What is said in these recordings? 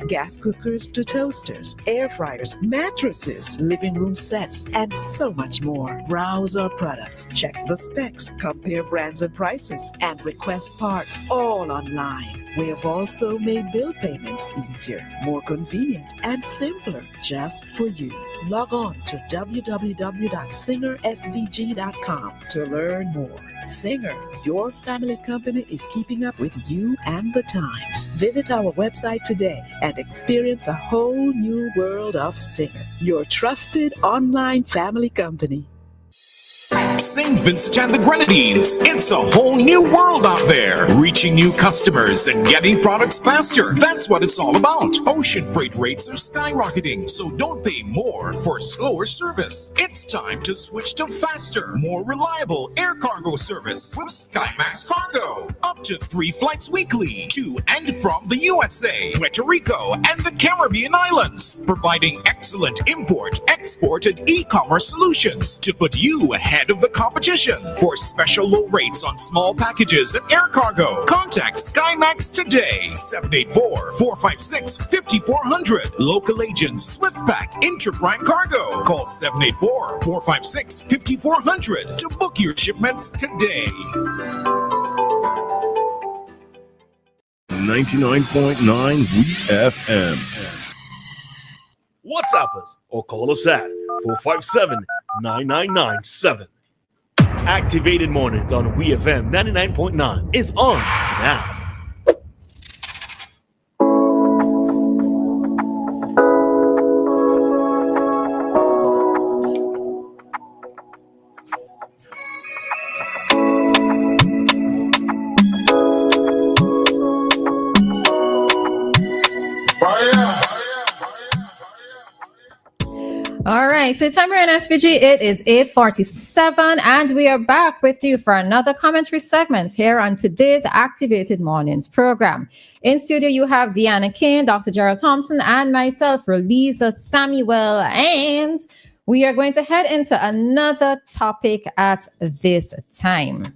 gas cookers to toasters, air fryers, mattresses, living room sets, and so much more. Browse our products, check the specs, compare brands and prices, and request parts all online. We have also made bill payments easier, more convenient, and simpler just for you. Log on to www.singersvg.com to learn more. Singer, your family company is keeping up with you and the times. Visit our website today and experience a whole new world of Singer, your trusted online family company. St. Vincent and the Grenadines. It's a whole new world out there. Reaching new customers and getting products faster. That's what it's all about. Ocean freight rates are skyrocketing, so don't pay more for slower service. It's time to switch to faster, more reliable air cargo service with SkyMax Cargo. Up to 3 flights weekly to and from the USA, Puerto Rico, and the Caribbean islands. Providing excellent import, export, and e-commerce solutions to put you ahead of the competition. For special low rates on small packages and air cargo, contact SkyMax today. 784-456-5400. Local agents SwiftPack Interprime Cargo. Call 784-456-5400 to book your shipments today. 99.9 WEFM. WhatsApp us or call us at 457-9997. Activated Mornings on WEFM 99.9 is on now. All right, so time here in SVG, it is 8:47, and we are back with you for another commentary segment here on today's Activated Mornings program. In studio, you have Dianna, Cain, Dr. Gerald Thompson, and myself, Roleza Samuel, and we are going to head into another topic at this time.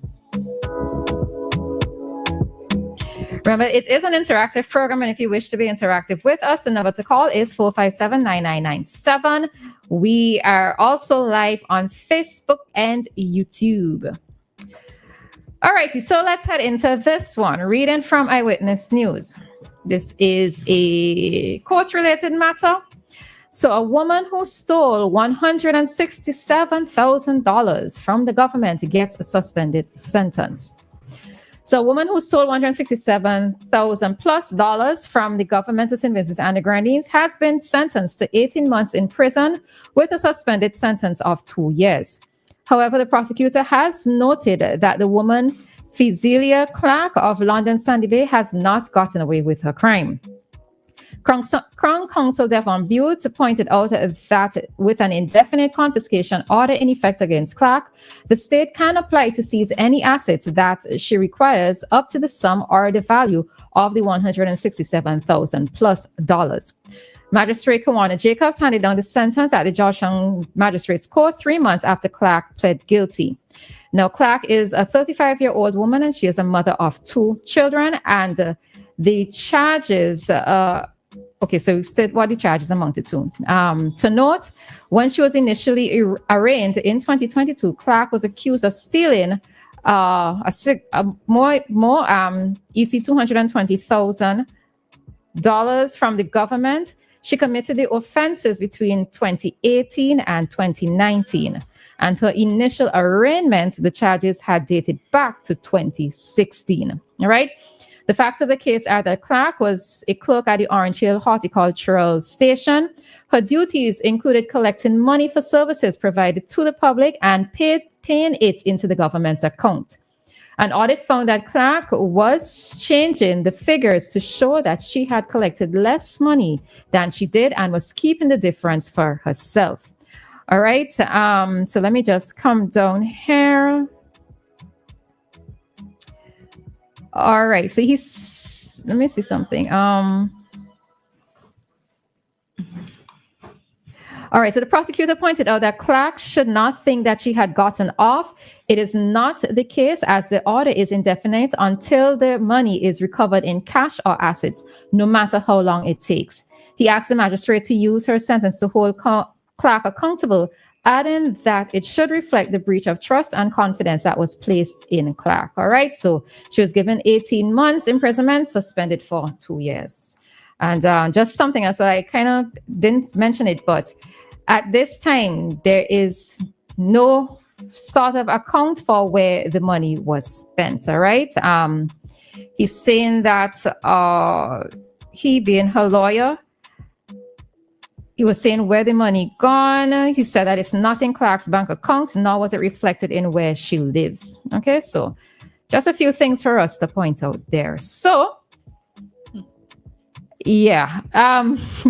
Remember, it is an interactive program, and if you wish to be interactive with us, the number to call is 457-9997. We are also live on Facebook and YouTube. All righty, so let's head into this one. Reading from Eyewitness News. This is a court-related matter. So a woman who stole $167,000 from the government gets a suspended sentence. So a woman who stole $167,000 plus from the government of St. Vincent and the Grenadines has been sentenced to 18 months in prison with a suspended sentence of 2 years. However, the prosecutor has noted that the woman, Fizelia Clark of London Sandy Bay, has not gotten away with her crime. Crown Counsel Devon Butte pointed out that with an indefinite confiscation order in effect against Clark, the state can apply to seize any assets that she requires up to the sum or the value of the $167,000 plus. Magistrate Kawana Jacobs handed down the sentence at the Georgetown Magistrates Court 3 months after Clark pled guilty. Now, Clark is a 35-year-old woman, and she is a mother of 2 children, and the charges okay, so we said what the charges amounted to. To note, when she was initially arraigned in 2022, Clark was accused of stealing more EC $220,000 from the government. She committed the offenses between 2018 and 2019. And her initial arraignment, the charges had dated back to 2016. All right. The facts of the case are that Clark was a clerk at the Orange Hill Horticultural Station. Her duties included collecting money for services provided to the public and paying it into the government's account. An audit found that Clark was changing the figures to show that she had collected less money than she did and was keeping the difference for herself. All right. So let me just come down here. All right, so let me see something. All right, so the prosecutor pointed out that Clark should not think that she had gotten off. It is not the case, as the order is indefinite until the money is recovered in cash or assets, no matter how long it takes. He asked the magistrate to use her sentence to hold Clark accountable, adding that it should reflect the breach of trust and confidence that was placed in Clark. All right, so she was given 18 months imprisonment, suspended for 2 years. And just something else, I kind of didn't mention it, but at this time, there is no sort of account for where the money was spent. All right. He's saying that he, being her lawyer, he was saying where the money gone. He said that it's not in Clark's bank account, nor was it reflected in where she lives. Okay, so just a few things for us to point out there. So, yeah.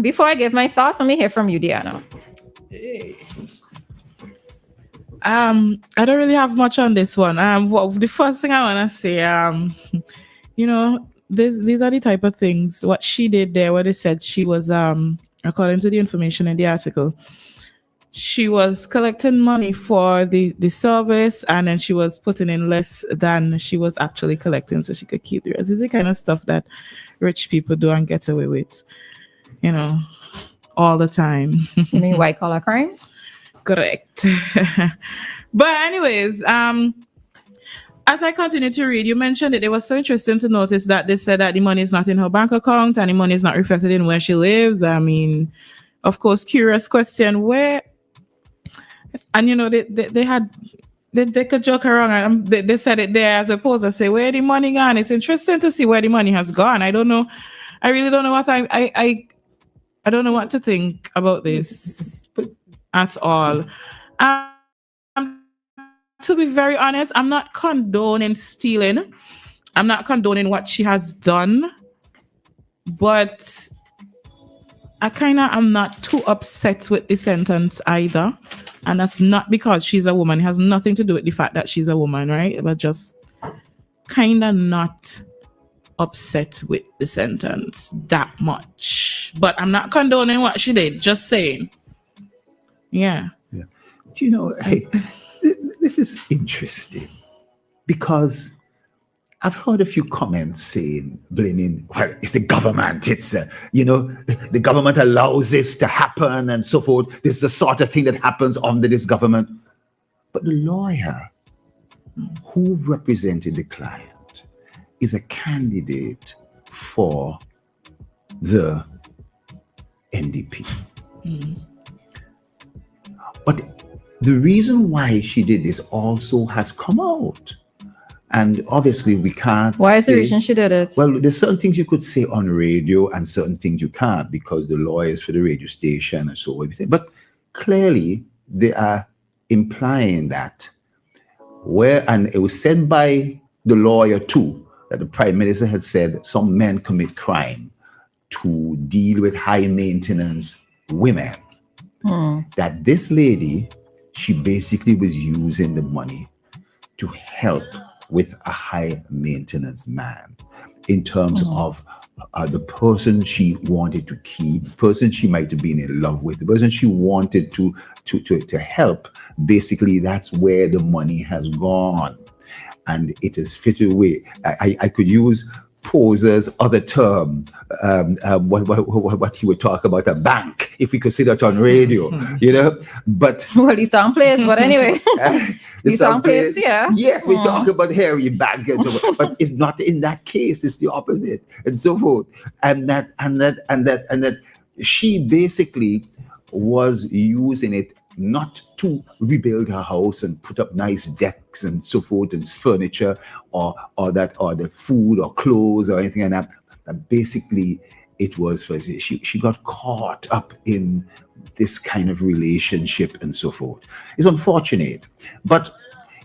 Before I give my thoughts, let me hear from you, Dianna. Hey. I don't really have much on this one. Well, the first thing I want to say, you know, these are the type of things. What she did there, what they said she was, according to the information in the article, she was collecting money for the service, and then she was putting in less than she was actually collecting, so she could keep the rest. This is the kind of stuff that rich people do and get away with, you know, all the time. You mean white collar crimes? Correct. But anyways, as I continue to read, you mentioned it was so interesting to notice that they said that the money is not in her bank account and the money is not reflected in where she lives. I mean, of course, curious question, where, and you know, they could joke around and they said it there as opposed to say, where the money gone? It's interesting to see where the money has gone. I don't know. I really don't know what I don't know what to think about this at all. To be very honest, I'm not condoning stealing. I'm not condoning what she has done. But I kind of am not too upset with the sentence either. And that's not because she's a woman. It has nothing to do with the fact that she's a woman, right? But just kind of not upset with the sentence that much. But I'm not condoning what she did. Just saying. Yeah. Do you know, hey, this is interesting because I've heard a few comments saying, blaming, well, it's the government. It's, the government allows this to happen and so forth. This is the sort of thing that happens under this government. But the lawyer who represented the client is a candidate for the NDP. Mm-hmm. But the reason why she did this also has come out. And obviously we can't Why is the reason she did it? Well, there's certain things you could say on radio and certain things you can't because the law is for the radio station and so everything. But clearly they are implying that and it was said by the lawyer too, that the Prime Minister had said some men commit crime to deal with high maintenance women. That this lady, she basically was using the money to help with a high maintenance man in terms of the person she wanted to keep, the person she might have been in love with, the person she wanted to help. Basically, that's where the money has gone. And it is fitted away. I could use Poser's other term, what he would talk about, a bank, if we could say that on radio, but well, he's someplace, but anyway, he's someplace, yeah. Yes, we talk about hairy bank, but it's not in that case, it's the opposite, and so forth. And that she basically was using it not to rebuild her house and put up nice decks and so forth and furniture or the food or clothes or anything like that. And basically it was for she got caught up in this kind of relationship and so forth. It's unfortunate, but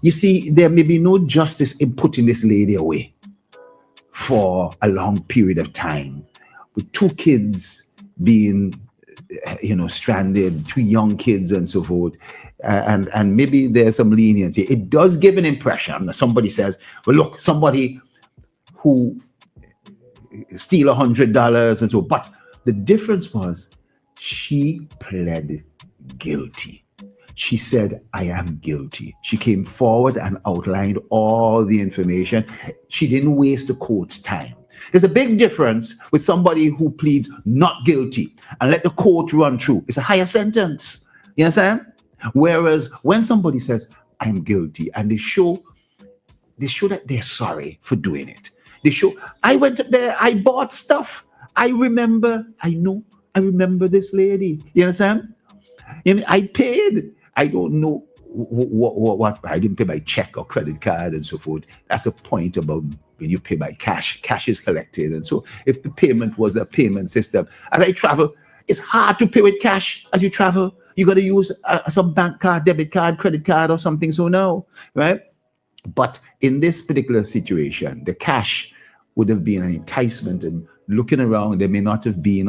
you see, there may be no justice in putting this lady away for a long period of time with 2 kids being stranded, 2 young kids and so forth. And maybe there's some leniency. It does give an impression that somebody says, well, look, somebody who steal $100 and so, but the difference was she pled guilty. She said, I am guilty. She came forward and outlined all the information. She didn't waste the court's time. There's a big difference with somebody who pleads not guilty and let the court run through. It's a higher sentence. You understand? Whereas when somebody says, I'm guilty, and they show that they're sorry for doing it. They show, I went up there, I bought stuff. I remember this lady. You understand? I paid. I don't know what I didn't pay by check or credit card and so forth. That's a point about when you pay by cash. Cash is collected. And so if the payment was a payment system, as I travel, it's hard to pay with cash as you travel. You got to use some bank card, debit card, credit card or something. So no, right? But in this particular situation, the cash would have been an enticement, and looking around, there may not have been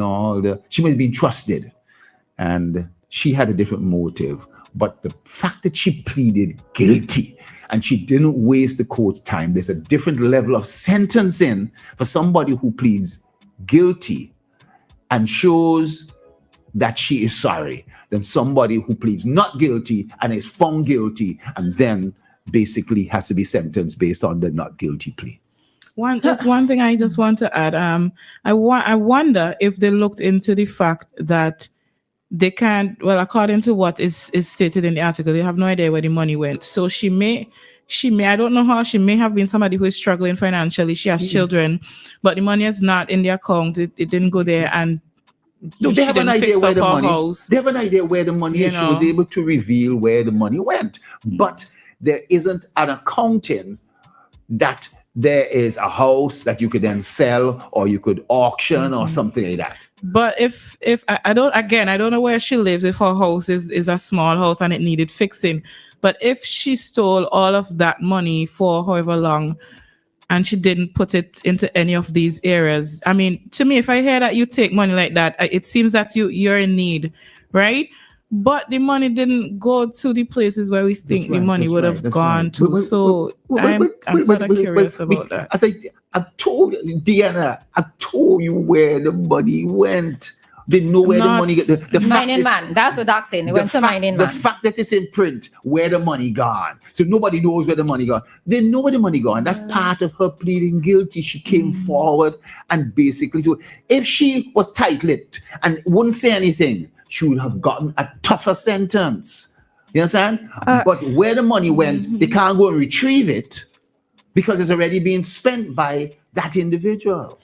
she might have been trusted and she had a different motive. But the fact that she pleaded guilty and she didn't waste the court's time, there's a different level of sentencing for somebody who pleads guilty and shows that she is sorry than somebody who pleads not guilty and is found guilty and then basically has to be sentenced based on the not guilty plea. One thing I just want to add. I wonder if they looked into the fact that they can't, well, according to what is stated in the article, they have no idea where the money went. So she may, I don't know how, she may have been somebody who is struggling financially. She has children, but the money is not in the account. It didn't go there, and they have an idea where the money. House. They have an idea where the money is. She was able to reveal where the money went, but there isn't an accounting that there is a house that you could then sell or you could auction or something like that. But if I don't know where she lives, if her house is a small house and it needed fixing. But if she stole all of that money for however long and she didn't put it into any of these areas, I mean, to me, if I hear that you take money like that, it seems that you're in need, right? But the money didn't go to the places where we think the money would have gone to. So I'm sort of curious about that. As I've told you, Dianna, I've told you where the money went. They know where the money the mining man. That's what Doc's saying. They went to mining man. The fact that it's in print, where the money gone. So nobody knows where the money gone. They know where the money gone. That's part of her pleading guilty. She came forward and basically, so if she was tight-lipped and wouldn't say anything, she would have gotten a tougher sentence. You understand? But where the money went, they can't go and retrieve it because it's already been spent by that individual.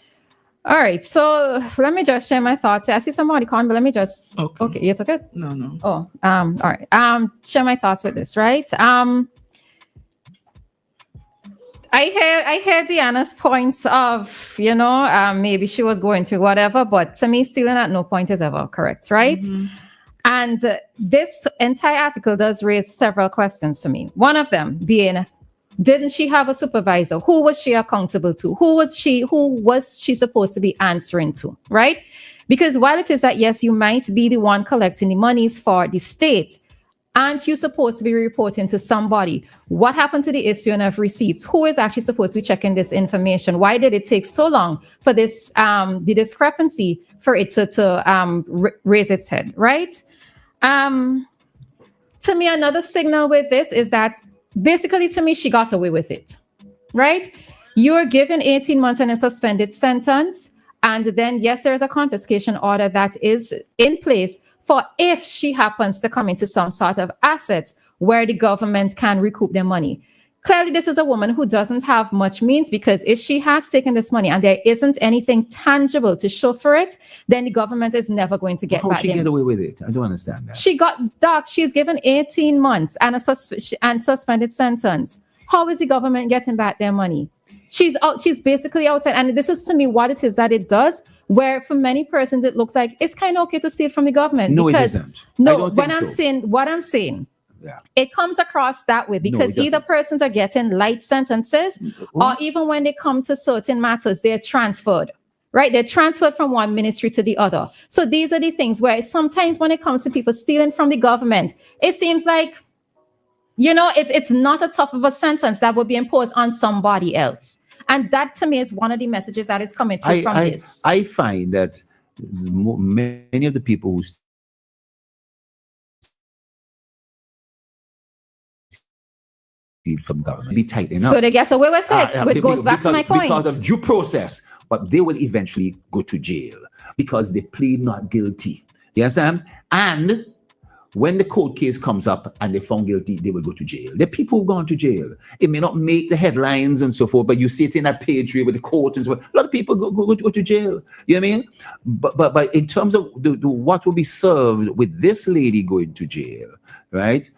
All right, so let me just share my thoughts. I see somebody calling, but let me just. Okay, it's okay. No. Oh, all right. Share my thoughts with this, right? I hear Dianna's points of, maybe she was going through whatever, but to me, stealing at no point is ever correct, right? Mm-hmm. And this entire article does raise several questions to me. One of them being, didn't she have a supervisor? Who was she accountable to? Who was she supposed to be answering to, right? Because while it is that, yes, you might be the one collecting the monies for the state, aren't you supposed to be reporting to somebody? What happened to the issuing of receipts? Who is actually supposed to be checking this information? Why did it take so long for this, the discrepancy for it to raise its head, right? To me, another signal with this is that basically, to me, she got away with it, right? You're given 18 months and a suspended sentence. And then, yes, there's a confiscation order that is in place for if she happens to come into some sort of assets where the government can recoup their money. Clearly, this is a woman who doesn't have much means, because if she has taken this money and there isn't anything tangible to show for it, then the government is never going to get back. How she get away with it? I don't understand that. She's given 18 months and a suspended sentence. How is the government getting back their money? She's basically outside. And this is, to me, what it is that it does, where for many persons, it looks like it's kind of okay to steal from the government. No, it isn't. No, what I'm saying, yeah, it comes across that way, because either persons are getting light sentences, or even when they come to certain matters, they're transferred, right? They're transferred from one ministry to the other. So these are the things where sometimes when it comes to people stealing from the government, it seems like, it's not a tough of a sentence that would be imposed on somebody else. And that, to me, is one of the messages that is coming through from this. I find that many of the people who steal from government. Be tightening up. So they get away with it, which goes back to my point. Because of due process, but they will eventually go to jail because they plead not guilty. You understand? And when the court case comes up and they're found guilty, they will go to jail. The people who've gone to jail, it may not make the headlines and so forth, but you see it in that page with the court and so forth. A lot of people go to jail. You know what I mean? But in terms of what will be served with this lady going to jail, right?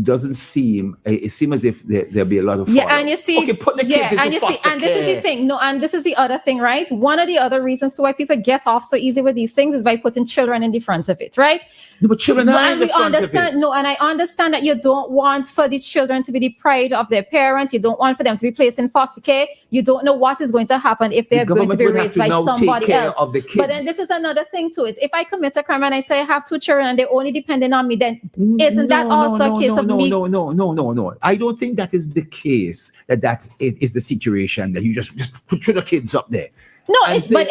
Doesn't seem, it seems as if there'll be a lot of yeah, follow. and you see, okay, put the kids into and you see, foster and this is care. the thing. No, and this is the other thing, right? One of the other reasons to why people get off so easy with these things is by putting children in the front of it, right? No, but children are in the front of it. No, and I understand that you don't want for the children to be deprived of their parents. You don't want for them to be placed in foster care. You don't know what is going to happen if they're going to be raised by somebody else. Of the kids. But then this is another thing too, is if I commit a crime and I say I have 2 children and they're only depending on me, then isn't that also a case of me? No. I don't think that is the case. That is the situation that you just put the kids up there. No, it's a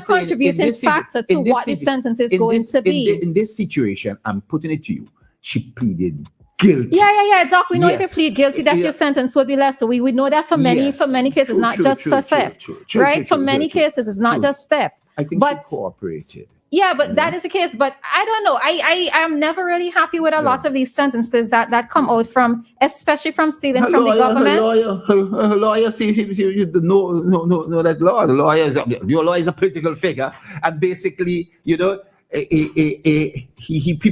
contributing factor to what the sentence is going to be. In this situation, I'm putting it to you. She pleaded guilty. Yeah, Doc. We know if you plead guilty, that your sentence will be less. So we would know that for many cases, not just for theft, right? For many cases, it's not just theft. I think she cooperated. Yeah, but that is the case. But I don't know. I am never really happy with a lot of these sentences that come out from, especially from stealing from the government. Her lawyer, see, no, that law. Your lawyer is a political figure, and basically, he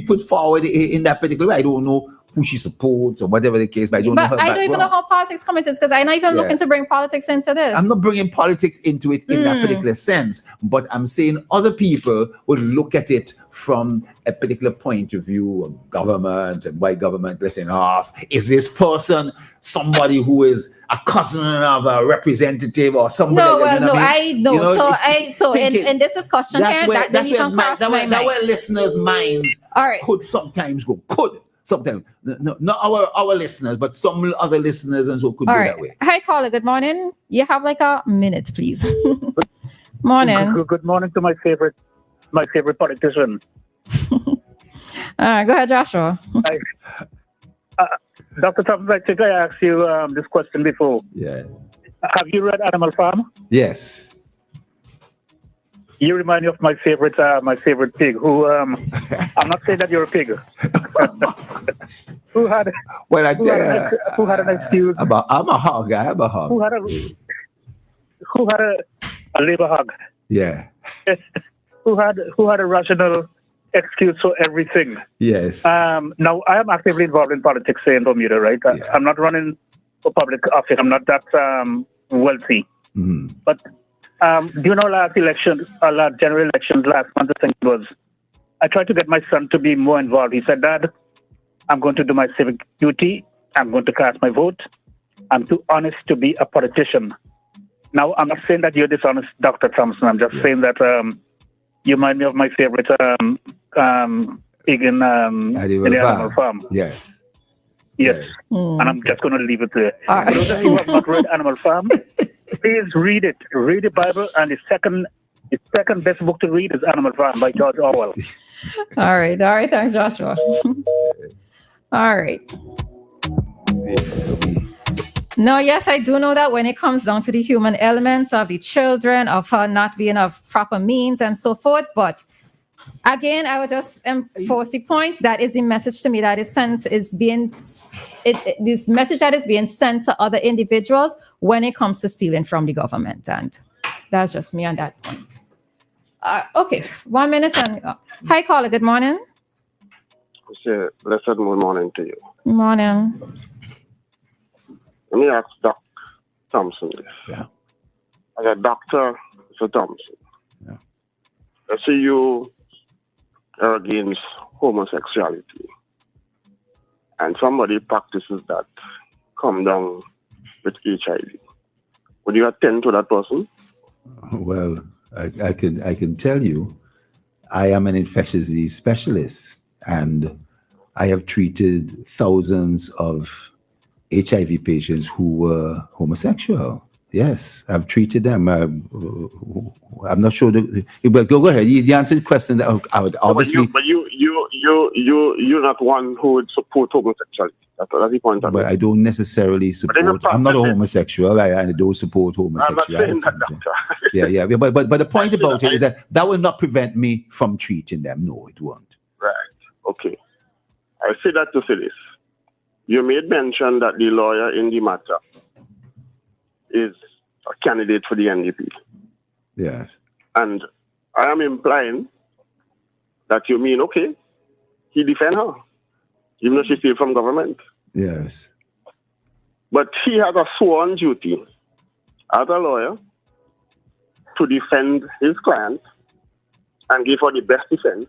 put forward in that particular way. I don't know who she supports or whatever the case, but I don't know her background. Don't even know how politics comes into this, because I'm not even looking to bring politics into this. I'm not bringing politics into it in that particular sense, but I'm saying other people would look at it from a particular point of view of government and why government letting off. Is this person somebody who is a cousin of a representative or somebody? In this discussion here, that's where listeners' minds could sometimes go. Sometimes, not our listeners, but some other listeners and so could go that way. Hi, caller. Good morning. You have like a minute, please. Morning. Good morning to my favorite politician. Go ahead, Joshua. Dr. Thompson, I think I asked you this question before. Yeah. Have you read Animal Farm? Yes. You remind me of my favorite pig. Who I'm not saying that you're a pig. who had an excuse? I'm a hog. I'm a hog. Who had a labor hog? Yeah. who had a rational excuse for everything? Yes. Now I am actively involved in politics here in Bermuda, right? Yeah. I'm not running for public office. I'm not that wealthy. Mm-hmm. But do you know last general elections last month, I think it was, I tried to get my son to be more involved. He said, Dad, I'm going to do my civic duty. I'm going to cast my vote. I'm too honest to be a politician. Now, I'm not saying that you're dishonest, Dr. Thompson. I'm just saying that you remind me of my favorite pig in the Animal Farm. Yes. Yes. And I'm just going to leave it there. For those of you who have not read Animal Farm, please read it. Read the Bible, and the second best book to read is Animal Farm by George Orwell. All right. Thanks, Joshua. All right. No, yes, I do know that when it comes down to the human elements of the children, of her not being of proper means and so forth, but again, I would just enforce the point that is the message to me that is sent this message that is being sent to other individuals when it comes to stealing from the government. And that's just me on that point. Okay, 1 minute. Hi, caller. Good morning. Blessed good morning to you. Morning. Let me ask Dr. Thompson this. Yeah. As a doctor, Mr. Thompson. Yeah. I see you are against homosexuality, and somebody practices that, come down with HIV. Would you attend to that person? Well, I can tell you, I am an infectious disease specialist, and I have treated thousands of HIV patients who were homosexual. Yes, I've treated them. I'm not sure. But go ahead. You answered the question that I would obviously. But you're not one who would support homosexuality. That's the point. But I don't necessarily support. I'm not a homosexual. I don't support homosexuality. I'm not saying that, doctor. Yeah. But the point about it is that will not prevent me from treating them. No, it won't. Right. Okay. I say that to say this. You made mention that the lawyer in the matter is a candidate for the NDP. Yes. And I am implying that you mean, okay, he defend her, even though she steals from government. Yes. But he has a sworn duty as a lawyer to defend his client and give her the best defense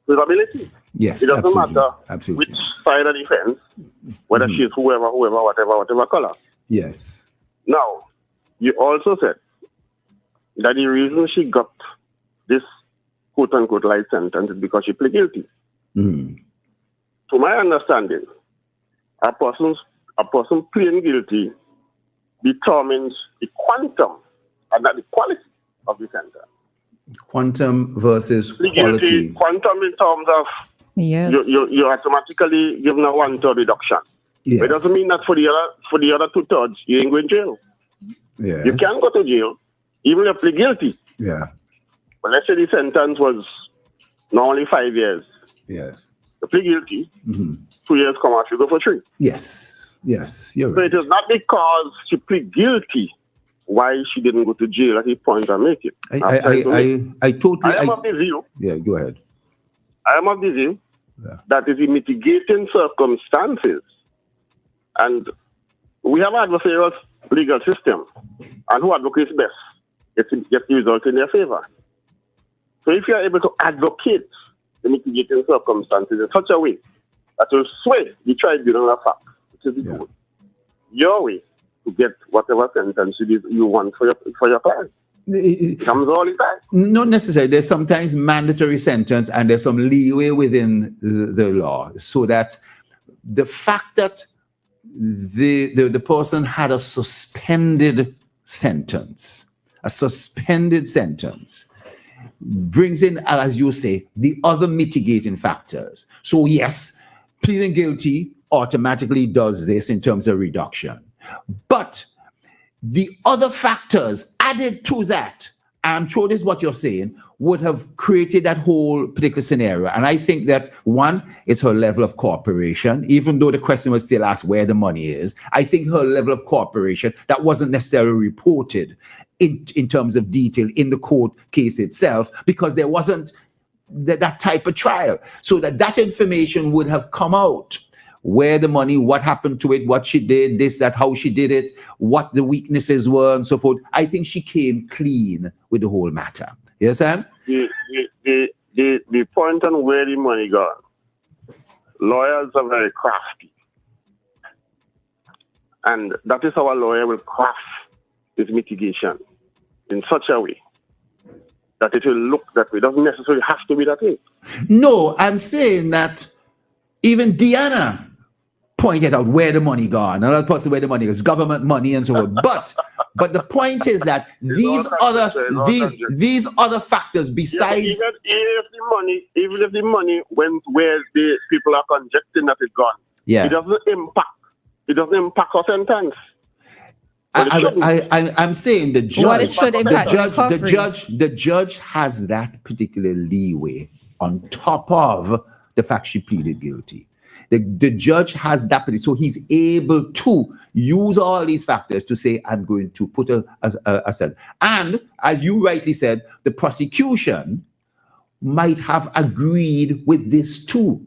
with ability. Yes, it doesn't absolutely. matter Absolutely. which side of the fence, whether she's whoever, whatever color. Yes. Now, you also said that the reason she got this quote-unquote life sentence is because she pleaded guilty. To my understanding, a person pleading guilty determines the quantum and not the quality of the sentence. Quantum versus Plea quality. guilty, quantum in terms of you're automatically given a 1/3 reduction. Yes. It doesn't mean that for the other 2/3 you ain't going to jail. Yes. You can go to jail, even if you plead guilty. Yeah. But let's say the sentence was not only 5 years. Yes. You plead guilty, 2 years come out, you go for 3. Yes. Yes. You're So right. it is not because she plead guilty why she didn't go to jail at the point I make it. I totally. I am of the view. Yeah, go ahead. I am of the view that is the mitigating circumstances. And we have an adversarial legal system, and who advocates best gets the result in their favor. So if you are able to advocate the mitigating circumstances in such a way that will sway the tribunal of fact, which is the goal, your way to get whatever sentence you want for your client. It comes all the time. Not necessarily. There's sometimes mandatory sentence and there's some leeway within the law, so that the fact that the person had a suspended sentence brings in, as you say, the other mitigating factors. So yes, pleading guilty automatically does this in terms of reduction. But the other factors added to that, I'm sure this is what you're saying, would have created that whole particular scenario. And I think that, one, it's her level of cooperation, even though the question was still asked where the money is. I think her level of cooperation, that wasn't necessarily reported in terms of detail in the court case itself, because there wasn't that type of trial. So that information would have come out. Where the money, what happened to it, what she did, this, that, how she did it, what the weaknesses were, and so forth. I think she came clean with the whole matter. Yes, Sam? The point on where the money gone, lawyers are very crafty. And that is how a lawyer will craft his mitigation in such a way that it will look that way. It doesn't necessarily have to be that way. No, I'm saying that even Dianna pointed out where the money gone. Another person where the money is government money and so on. But the point is that these other factors besides even if the money went where the people are conjecturing that it's gone, it doesn't impact our sentence. I'm saying the judge, what it should impact the judge has that particular leeway on top of the fact she pleaded guilty. The judge has that, so he's able to use all these factors to say, I'm going to put a sentence. And as you rightly said, the prosecution might have agreed with this too,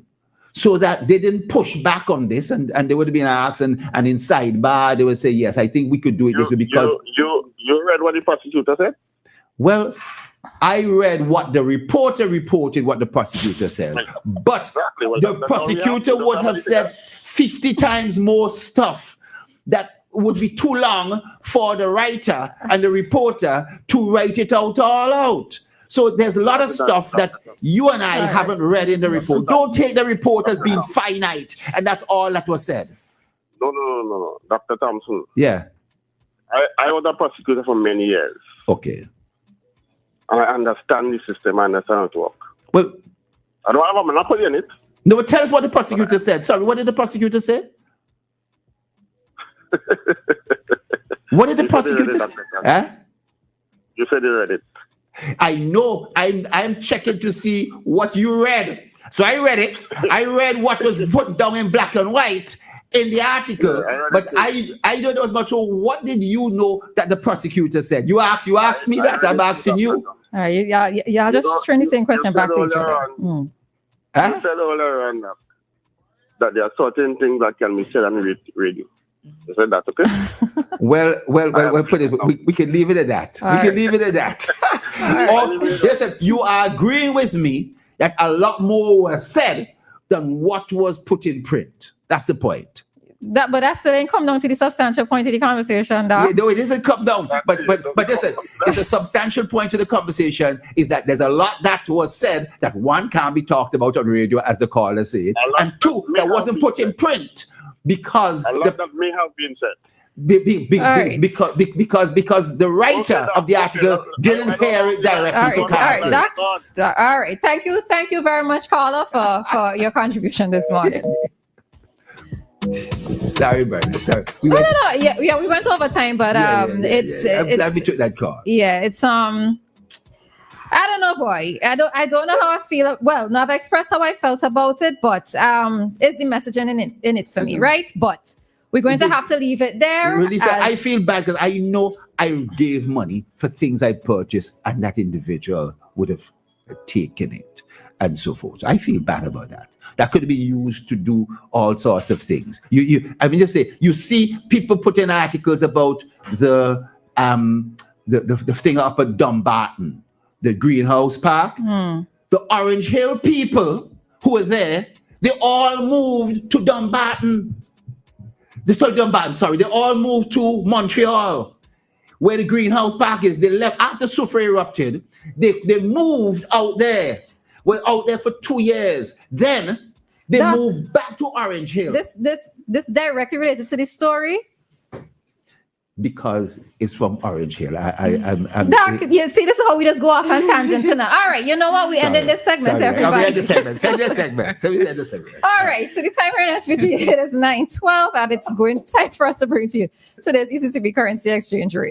so that they didn't push back on this, and they would have been asked, and in sidebar, they would say, yes, I think we could do it this way because... You read what the prosecutor said? Well, I read what the reporter reported, what the prosecutor said. But the prosecutor would have said 50 times more stuff that would be too long for the writer and the reporter to write it out all out. So there's a lot of stuff that you and I haven't read in the report. Don't take the report as being finite, and that's all that was said. No. Dr. Thompson. Yeah. I was a prosecutor for many years. Okay. I understand the system. I understand how it works. Well, I don't have a monopoly on it. No, but tell us what the prosecutor said. Sorry, what did the prosecutor say? What did the prosecutor say? Huh? You said you read it. I know. I'm checking to see what you read. So I read it. I read what was put down in black and white in the article, but I don't know as much. So what did you know that the prosecutor said? You asked me that. I'm asking you. All right, y'all just trying the same question back to each other. You said all around that there are certain things that can be said on radio. You said that, okay? Well, put it. We can leave it at that. All we can leave it at that. Listen, you are agreeing with me that a lot more was said than what was put in print. That's the point. But that still ain't come down to the substantial point of the conversation, though. Yeah, no, it doesn't come down. But listen, it's a substantial point to the conversation is that there's a lot that was said that one can't be talked about on radio, as the caller said, and two, that wasn't put in print because a lot that may have been said. Because the writer of the article didn't hear it directly. All right. Thank you very much, caller, for your contribution this morning. Sorry, brother. Sorry. No. Yeah, we went over time, but I'm glad we took that call. Yeah, it's I don't know, boy. I don't know how I feel. Well, now I've expressed how I felt about it, but it's the messaging in it for me, right? But we're going to have to leave it there. Really, I feel bad because I know I gave money for things I purchased, and that individual would have taken it, and so forth. I feel bad about that. That could be used to do all sorts of things. Just say you see people putting articles about the thing up at Dumbarton, the greenhouse park. The Orange Hill people who were there, they all moved to Dumbarton. They all moved to Montreal, where the greenhouse park is. They left after Soufrière erupted. They moved out there. Were out there for 2 years. Then they moved back to Orange Hill. This directly related to this story? Because it's from Orange Hill. Doc, you see, this is how we just go off on tangents now. All right, you know what? We ended this segment, everybody. We end the segment. All right, so the time here in SVG it is 9:12, and it's going time for us to bring to you today's ECCB currency exchange rate.